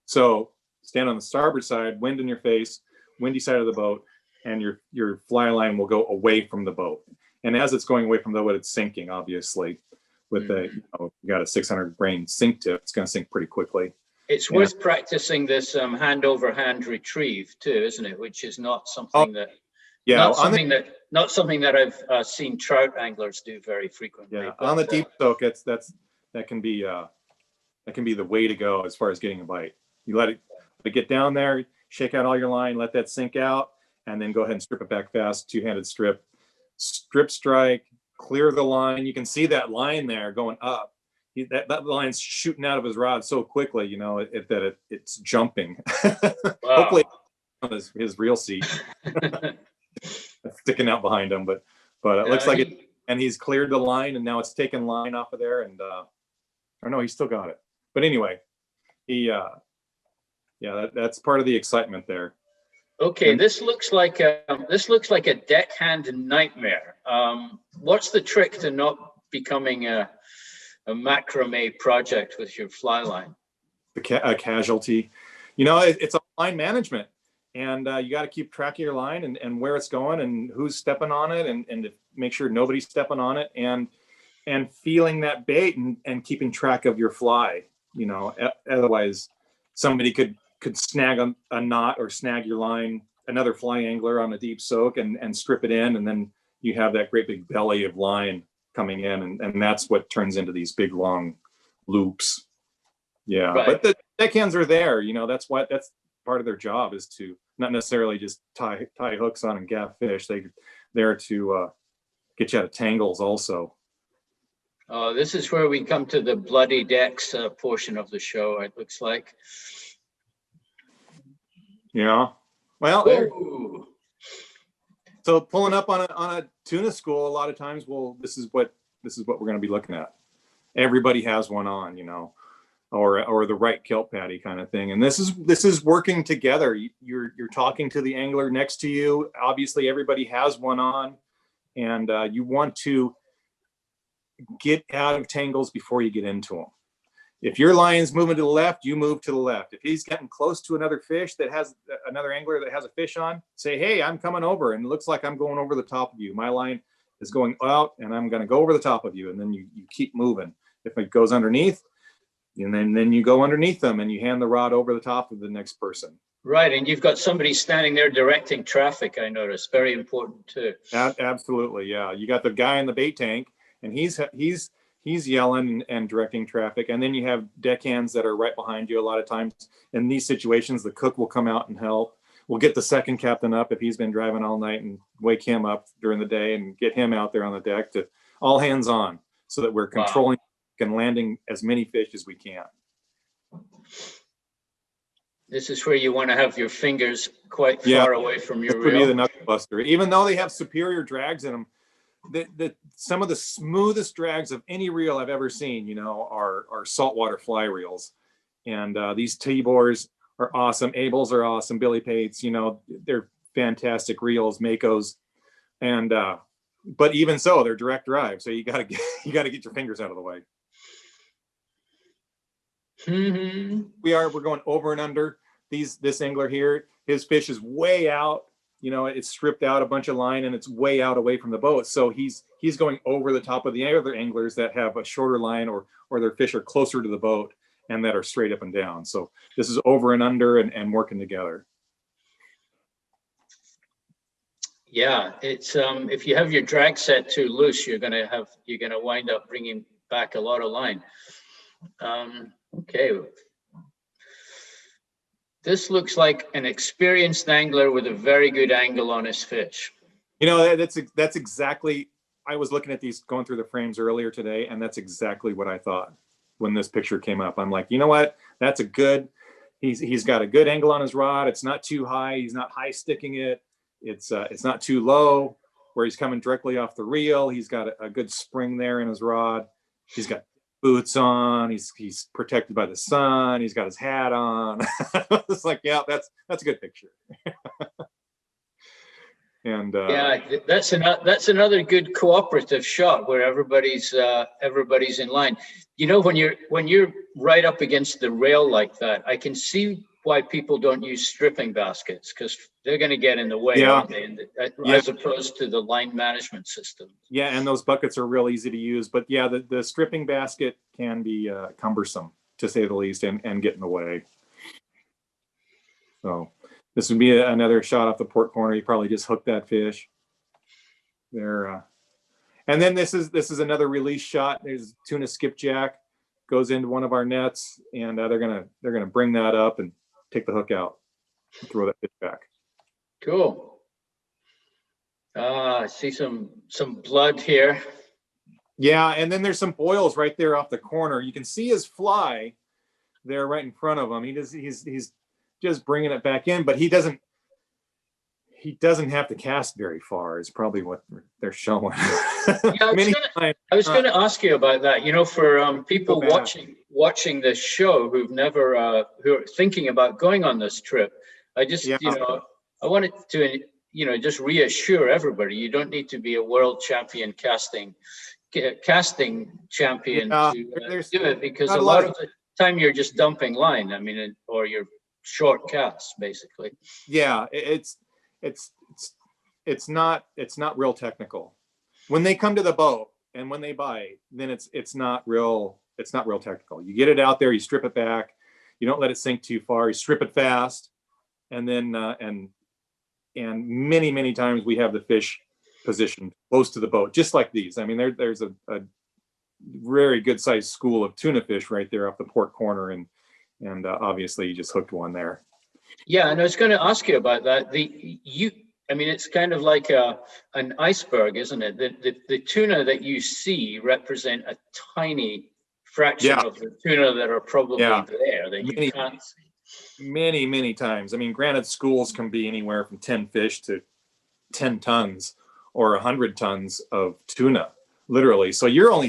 So stand on the starboard side, wind in your face, windy side of the boat, and your fly line will go away from the boat. And as it's going away from the boat, it's sinking, obviously. With you got a 600 grain sink tip, it's going to sink pretty quickly. It's worth practicing this hand over hand retrieve too, isn't it? Which is not something not something that I've seen trout anglers do very frequently. Yeah, on the deep soak, that can be the way to go as far as getting a bite. You let it get down there, shake out all your line, let that sink out, and then go ahead and strip it back fast. Two-handed strip strike, clear the line. You can see that line there going up. That line's shooting out of his rod so quickly, that it's jumping. Wow. Hopefully on his reel seat sticking out behind him, but it looks like it. And he's cleared the line, and now it's taken line off of there. And or no, he still got it. But anyway, that's part of the excitement there. Okay, and this looks like a deckhand nightmare. What's the trick to not becoming a macrame project with your fly line? A casualty. It's a line management, and you got to keep track of your line and where it's going and who's stepping on it, and to make sure nobody's stepping on it, and feeling that bait and keeping track of your fly. Otherwise somebody could snag a knot or snag your line, another fly angler on a deep soak, and strip it in, and then you have that great big belly of line coming in, and that's what turns into these big long loops. Yeah, Right. but the deckhands are there. That's part of their job, is to not necessarily just tie hooks on and gaff fish. They're there to get you out of tangles also. This is where we come to the bloody decks portion of the show, it looks like. Yeah. Well, Ooh. so pulling up on a tuna school, a lot of times, this is what we're going to be looking at. Everybody has one on, or the right kelp patty kind of thing. And this is working together. You're talking to the angler next to you. Obviously, everybody has one on, and you want to get out of tangles before you get into them. If your line's moving to the left, you move to the left. If he's getting close to another fish that has another angler that has a fish on, say, hey, I'm coming over, and it looks like I'm going over the top of you. My line is going out, and I'm going to go over the top of you, and then you keep moving. If it goes underneath, and then you go underneath them, and you hand the rod over the top of the next person. Right, and you've got somebody standing there directing traffic, I noticed. Very important too. Absolutely, yeah. You got the guy in the bait tank, and he's yelling and directing traffic, and then you have deckhands that are right behind you. A lot of times in these situations, the cook will come out and help. We'll get the second captain up if he's been driving all night, and wake him up during the day and get him out there on the deck to all hands on, so that we're controlling and landing as many fish as we can. This is where you want to have your fingers quite far away from your reel. This would be the knuckle buster. Even though they have superior drags in them, some of the smoothest drags of any reel I've ever seen, are saltwater fly reels. And these T-bores are awesome. Abels are awesome. Billy Pates, they're fantastic reels, Makos. And but even so, they're direct drive. So you gotta get your fingers out of the way. Mm-hmm. We're going over and under. This angler here, his fish is way out. It's stripped out a bunch of line, and it's way out away from the boat. So he's going over the top of the other anglers that have a shorter line, or their fish are closer to the boat and that are straight up and down. So this is over and under and working together. Yeah, it's if you have your drag set too loose, you're gonna wind up bringing back a lot of line. Okay. This looks like an experienced angler with a very good angle on his fish. That's exactly, I was looking at these, going through the frames earlier today, and that's exactly what I thought when this picture came up. I'm like, you know what? That's a good, he's got a good angle on his rod. It's not too high. He's not high sticking it. It's not too low where he's coming directly off the reel. He's got a good spring there in his rod. He's got boots on. He's protected by the sun. He's got his hat on. It's like, yeah, that's a good picture. And yeah, that's another good cooperative shot where everybody's in line. When you're right up against the rail like that, I can see why people don't use stripping baskets, because they're going to get in the way, aren't they? As opposed to the line management system. Yeah, and those buckets are real easy to use, but yeah, the stripping basket can be cumbersome, to say the least, and get in the way. So this would be another shot off the port corner. You probably just hooked that fish there. And then this is another release shot. There's tuna skipjack, goes into one of our nets, and they're gonna bring that up and take the hook out, and throw that fish back. Cool. I see some blood here. Yeah, and then there's some boils right there off the corner. You can see his fly there right in front of him. He's just bringing it back in, but he doesn't have to cast very far, is probably what they're showing. Yeah, I was going to ask you about that. For people watching this show who are thinking about going on this trip, I just I wanted to just reassure everybody, you don't need to be a world champion casting champion to do it, because a lot of the time you're just dumping line. I mean, or you're short casts, basically. Yeah, it's not real technical. When they come to the boat and when they bite, then it's not real technical. You get it out there, you strip it back, you don't let it sink too far, you strip it fast, and then and many times we have the fish positioned close to the boat, just like these. I mean, there's a very good sized school of tuna fish right there off the port corner, and obviously you just hooked one there. Yeah, and I was going to ask you about that. I mean, it's kind of like an iceberg, isn't it? The tuna that you see represent a tiny fraction of the tuna that are probably there that you can't see. Many times. I mean, granted, schools can be anywhere from 10 fish to 10 tons or 100 tons of tuna, literally. So you're only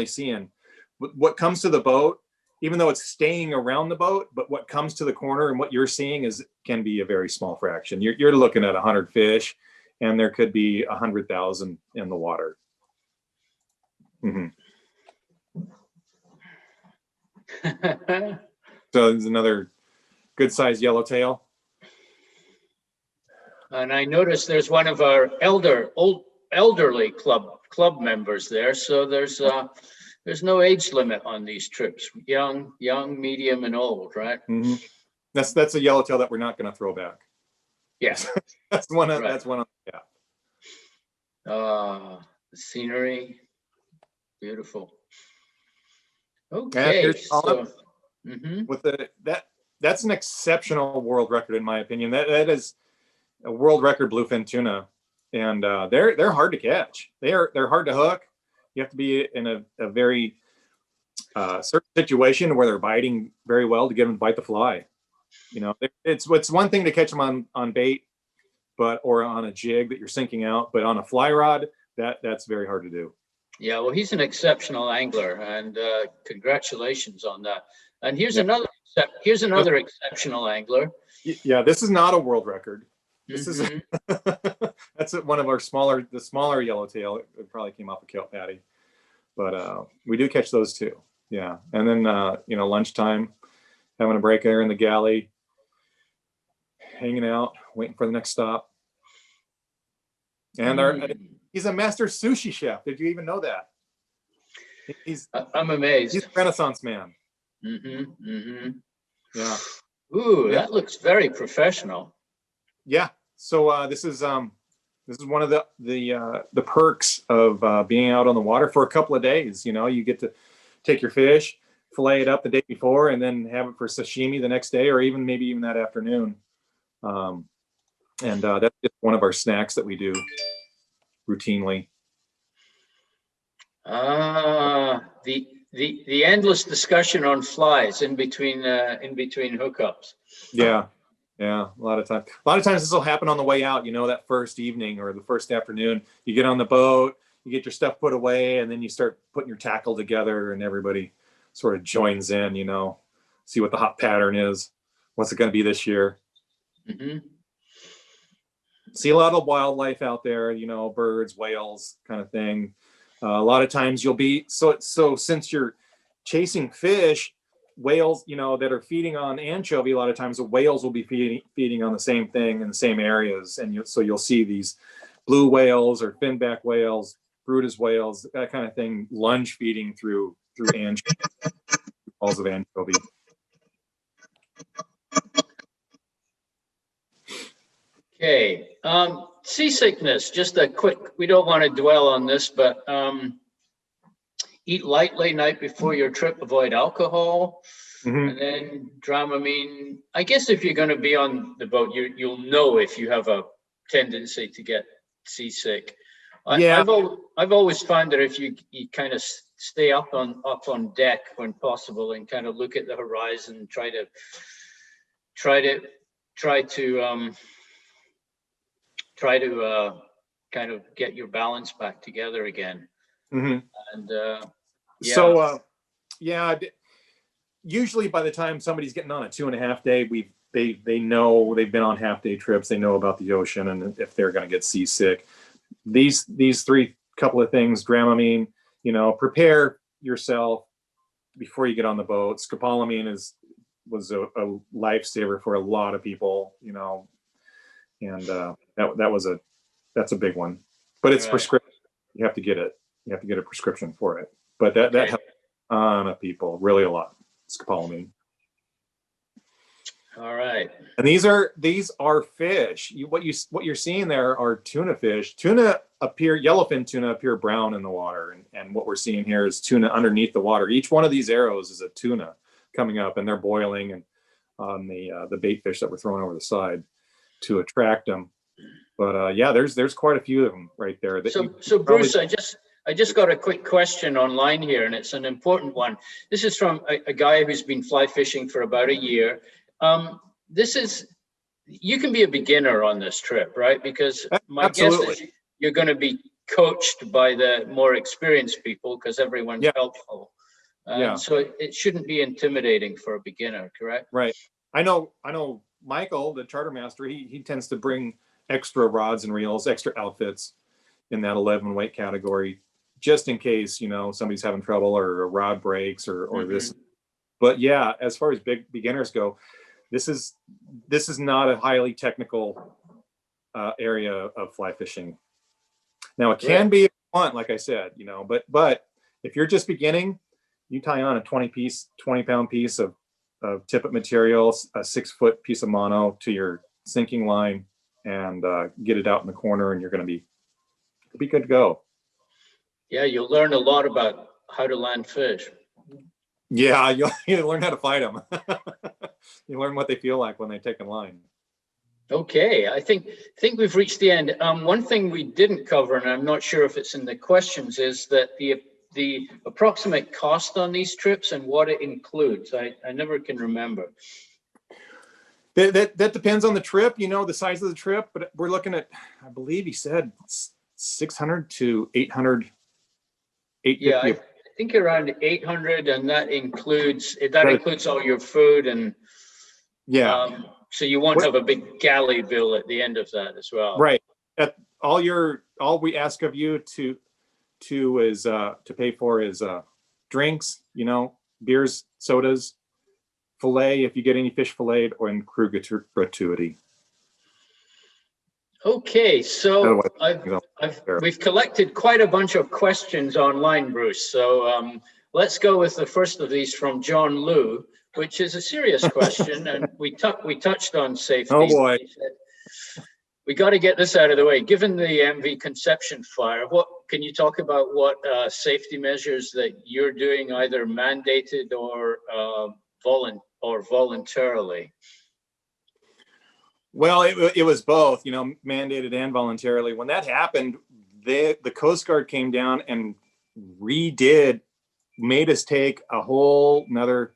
seeing what comes to the boat, even though it's staying around the boat, but what comes to the corner and what you're seeing can be a very small fraction. You're looking at 100 fish, and there could be 100,000 in the water. Mm-hmm. So there's another good sized yellowtail. And I noticed there's one of our elderly club members there. So there's no age limit on these trips. Young, medium, and old, right? Mm-hmm. That's a yellowtail that we're not going to throw back. Yes, that's one on the cap. The scenery, beautiful. Okay, so with that's an exceptional world record in my opinion. That is a world record bluefin tuna, and they're hard to catch. They're hard to hook. You have to be in a very certain situation where they're biting very well to get them to bite the fly. You know, it's one thing to catch them on bait, or on a jig that you're sinking out, but on a fly rod, that's very hard to do. Yeah, well, he's an exceptional angler, and congratulations on that. And here's another exceptional angler. Yeah, this is not a world record. This is that's one of our smaller yellowtail. It probably came off a kelp patty, but we do catch those too. Yeah, and then lunchtime, having a break there in the galley, hanging out, waiting for the next stop. And he's a master sushi chef. Did you even know that? I'm amazed. He's a Renaissance man. Yeah. Ooh, that looks very professional. Yeah. So this is one of the perks of being out on the water for a couple of days. You know, you get to take your fish, fillet it up the day before, and then have it for sashimi the next day, or maybe even that afternoon. And that's just one of our snacks that we do routinely. The endless discussion on flies in between hookups. Yeah. A lot of times this will happen on the way out, that first evening or the first afternoon. You get on the boat, you get your stuff put away, and then you start putting your tackle together, and everybody sort of joins in, see what the hot pattern is. What's it going to be this year? See a lot of wildlife out there, birds, whales, kind of thing. A lot of times you'll be, so since you're chasing fish, whales, that are feeding on anchovy, a lot of times the whales will be feeding on the same thing in the same areas. And so you'll see these blue whales or finback whales, Brutus whales, that kind of thing, lunge feeding through anchovy, balls of anchovy. Okay. Seasickness, just a quick, we don't want to dwell on this, but eat lightly night before your trip, avoid alcohol, and then Dramamine. I guess if you're going to be on the boat, you'll know if you have a tendency to get seasick. Yeah. I've always found that if you kind of stay up on deck when possible and kind of look at the horizon, try to kind of get your balance back together again. And usually by the time somebody's getting on a 2.5 day, they know they've been on half-day trips. They know about the ocean and if they're going to get seasick. These three couple of things: Dramamine, prepare yourself before you get on the boat. Scopolamine was a lifesaver for a lot of people, and that's a big one. But it's prescription. You have to get it. You have to get a prescription for it. But that helps a ton of people, really a lot. Scopolamine. All right. And these are fish. What you're seeing there are tuna fish. Yellowfin tuna appear brown in the water, and what we're seeing here is tuna underneath the water. Each one of these arrows is a tuna coming up, and they're boiling and on the bait fish that we're throwing over the side to attract them. But yeah, there's quite a few of them right there. So Bruce, I just got a quick question online here, and it's an important one. This is from a guy who's been fly fishing for about a year. You can be a beginner on this trip, right? Because my Absolutely. guess is you're going to be coached by the more experienced people because everyone's helpful. So it shouldn't be intimidating for a beginner, correct? Right. I know Michael, the charter master, he tends to bring extra rods and reels, extra outfits in that 11 weight category, just in case, somebody's having trouble or a rod breaks or this. But yeah, as far as big beginners go, this is not a highly technical area of fly fishing. Now it can be if you want, like I said, but if you're just beginning, you tie on a 20-pound piece of tippet material, a 6-foot piece of mono to your sinking line, and get it out in the corner, and you're going to be good to go. Yeah, you'll learn a lot about how to land fish. Yeah, you'll learn how to fight them. You learn what they feel like when they take a line. Okay, I think we've reached the end. One thing we didn't cover, and I'm not sure if it's in the questions, is that the approximate cost on these trips and what it includes. I never can remember. That depends on the trip, the size of the trip, but we're looking at, I believe he said 600 to 800. Yeah, I think around 800, and that includes all your food and so you won't have a big galley bill at the end of that as well. Right. All we ask of you to pay for is drinks, beers, sodas, fillet if you get any fish filleted, or in crew gratuity. Okay, so we've collected quite a bunch of questions online, Bruce. So let's go with the first of these from John Liu, which is a serious question, and we touched on safety. Oh boy. We got to get this out of the way. Given the MV Conception fire, can you talk about what safety measures that you're doing, either mandated or voluntarily? Well, it was both, mandated and voluntarily. When that happened, the Coast Guard came down and made us take a whole nother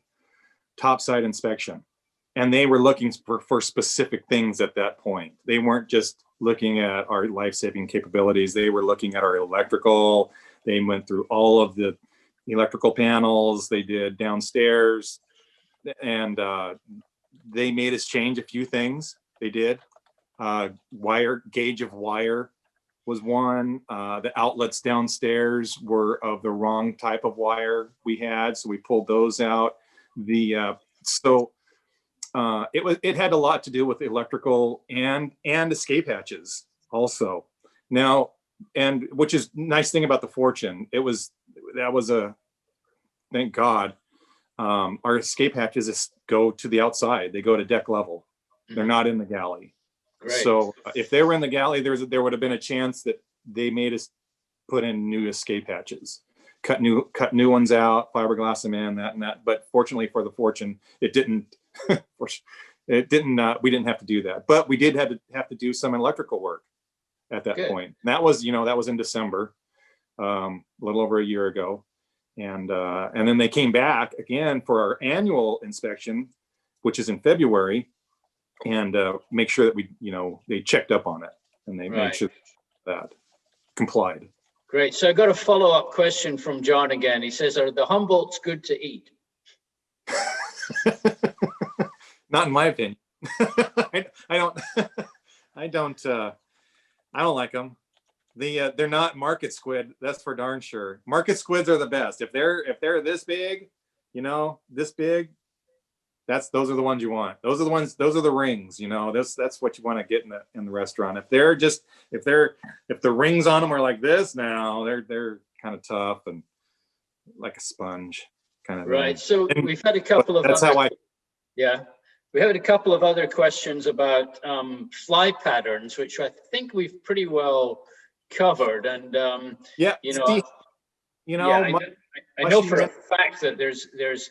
topside inspection. And they were looking for specific things at that point. They weren't just looking at our life-saving capabilities. They were looking at our electrical. They went through all of the electrical panels. They did downstairs. And they made us change a few things. They did. Gauge of wire was one. The outlets downstairs were of the wrong type of wire we had, so we pulled those out. It had a lot to do with electrical and escape hatches also. Now, and which is nice thing about the Fortune, thank God, our escape hatches go to the outside. They go to deck level. They're not in the galley. Great. So if they were in the galley, there would have been a chance that they made us put in new escape hatches, cut new ones out, fiberglass them in, that and that. But fortunately for the Fortune, it didn't. We didn't have to do that, but we did have to do some electrical work at that point. And that was in December, a little over a year ago, and then they came back again for our annual inspection, which is in February, and make sure that they checked up on it and they made sure that complied. Great. So I got a follow-up question from John again. He says, "Are the Humboldts good to eat?" Not in my opinion. I don't like them. They're not market squid. That's for darn sure. Market squids are the best. If they're this big, this big, those are the ones you want. Those are the rings, that's what you want to get in the restaurant. If the rings on them are like this, now they're kind of tough and like a sponge kind of. Right. So we've had a couple of. That's how I. Yeah. We had a couple of other questions about fly patterns, which I think we've pretty well covered. And Yeah, you know, Steve, you know, yeah, I know for a fact that there's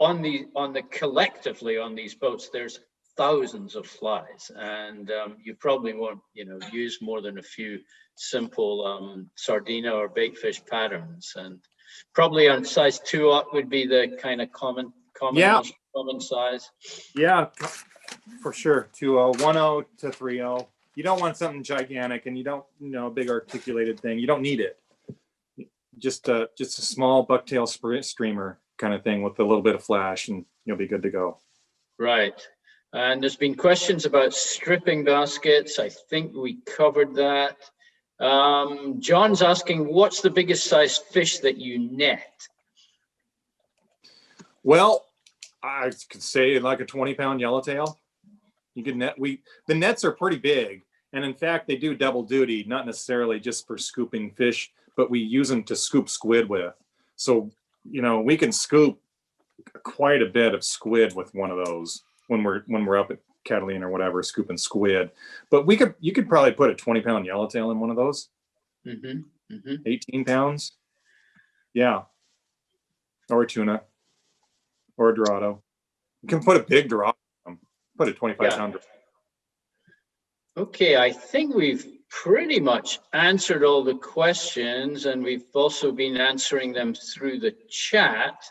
on the collectively on these boats, there's thousands of flies, and you probably won't, use more than a few simple sardina or baitfish patterns, and probably on size 2/0 would be the kind of most common size. Yeah, for sure. 2.0, 1.0 to 3.0. You don't want something gigantic, and you don't, a big articulated thing. You don't need it. Just a small bucktail streamer kind of thing with a little bit of flash, and you'll be good to go. Right. And there's been questions about stripping baskets. I think we covered that. John's asking, what's the biggest size fish that you net? Well, I could say like a 20-pound yellowtail. You can net. The nets are pretty big, and in fact, they do double duty, not necessarily just for scooping fish, but we use them to scoop squid with. So, we can scoop quite a bit of squid with one of those when we're up at Catalina or whatever, scooping squid. But you could probably put a 20-pound yellowtail in one of those. 18 pounds. Yeah. Or a tuna. Or a Dorado. You can put a big Dorado. Put a 25-pounder. Okay, I think we've pretty much answered all the questions, and we've also been answering them through the chat.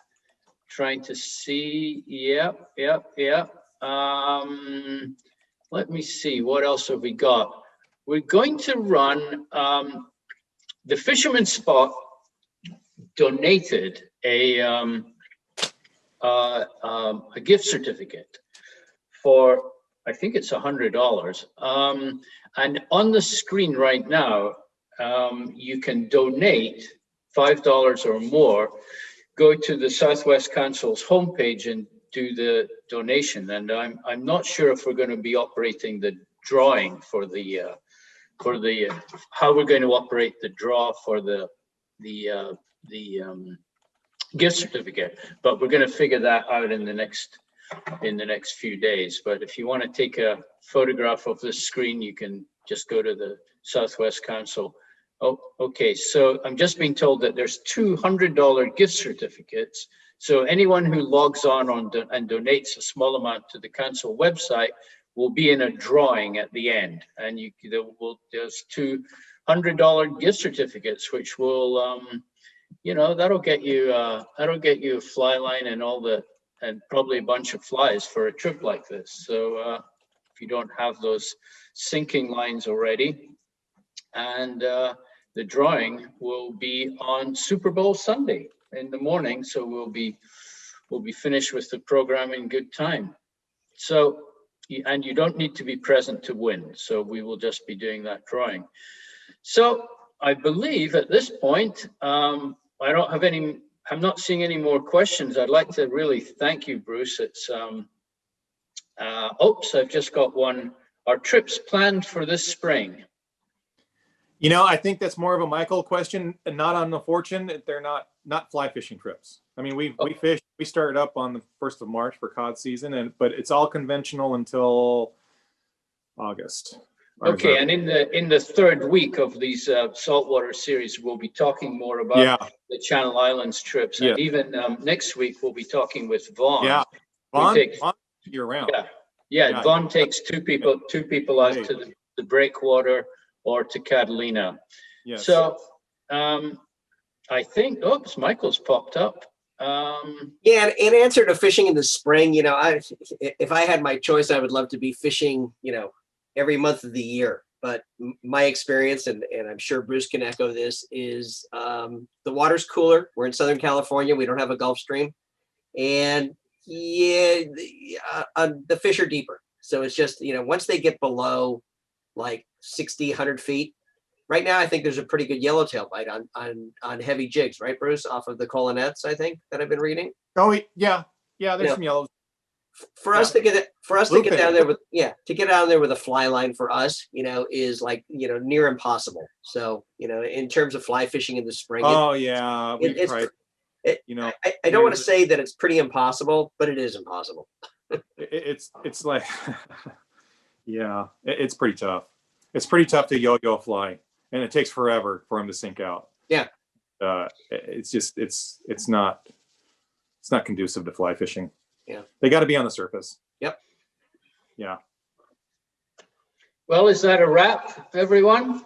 Trying to see. Yep. Let me see. What else have we got? We're going to run. The Fisherman Spot donated a gift certificate for, I think it's $100. And on the screen right now, you can donate $5 or more. Go to the Southwest Council's homepage and do the donation. And I'm not sure if we're going to be operating the drawing for the how we're going to operate the draw for the gift certificate, but we're going to figure that out in the next few days. But if you want to take a photograph of this screen, you can just go to the Southwest Council. Oh, okay. So I'm just being told that there's $200 gift certificates. So anyone who logs on and donates a small amount to the council website will be in a drawing at the end, and there's $200 gift certificates, which will that'll get you a fly line and probably a bunch of flies for a trip like this. So if you don't have those sinking lines already, and the drawing will be on Super Bowl Sunday in the morning, so we'll be finished with the program in good time. So, and you don't need to be present to win, so we will just be doing that drawing. So I believe at this point, I'm not seeing any more questions. I'd like to really thank you, Bruce. It's I've just got one. Our trips planned for this spring. I think that's more of a Michael question, and not on the Fortune. They're not fly fishing trips. I mean, we started up on the 1st of March for cod season, but it's all conventional until August. Okay, and in the third week of these saltwater series, we'll be talking more about the Channel Islands trips, and even next week we'll be talking with Vaughn. Yeah, Vaughn year round. Yeah. Vaughn takes two people out to the breakwater or to Catalina. Yes. So I think, Michael's popped up. In answer to fishing in the spring, if I had my choice, I would love to be fishing, every month of the year. But my experience, and I'm sure Bruce can echo this, is the water's cooler. We're in Southern California. We don't have a Gulf Stream. And the fish are deeper. So it's just, once they get below like 60, 100 feet, right now, I think there's a pretty good yellowtail bite on heavy jigs, right, Bruce? Off of the Coronads, I think, that I've been reading. Oh, yeah. There's some yellows. For us to get down there with a fly line for us, is like, near impossible. So, in terms of fly fishing in the spring. We've tried. I don't want to say that it's pretty impossible, but it is impossible. It's like, yeah, it's pretty tough. It's pretty tough to yo-yo a fly, and it takes forever for them to sink out. Yeah. It's just, it's not conducive to fly fishing. Yeah. They got to be on the surface. Yep. Yeah. Well, is that a wrap, everyone?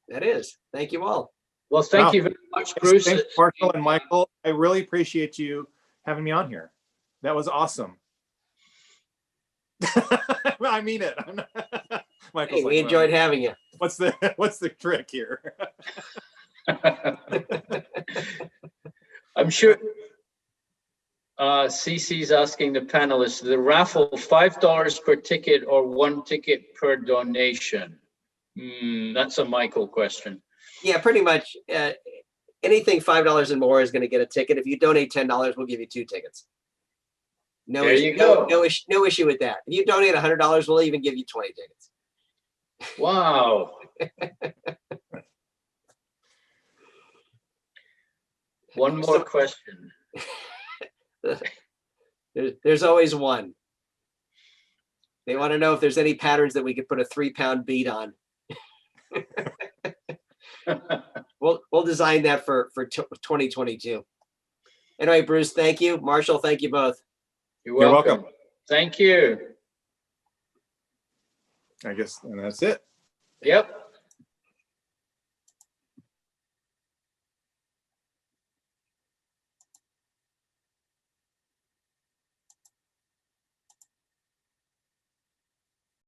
That is. Thank you all. Well, thank Wow. you very much, Bruce. Thanks, Marshall and Michael. I really appreciate you having me on here. That was awesome. I mean it. Michael's Hey, like, we enjoyed having you. what's the trick here? I'm sure CC's asking the panelists, the raffle, $5 per ticket or 1 ticket per donation? That's a Michael question. Yeah, pretty much. Anything $5 and more is going to get a ticket. If you donate $10, we'll give you 2 tickets. No There issue, you go. no issue with that. If you donate $100, we'll even give you 20 tickets. Wow. One more question. There's always one. They want to know if there's any patterns that we could put a 3-pound bead on. We'll design that for 2022. Anyway, Bruce, thank you. Marshall, thank you both. You're welcome. Thank you. I guess, and that's it. Yep.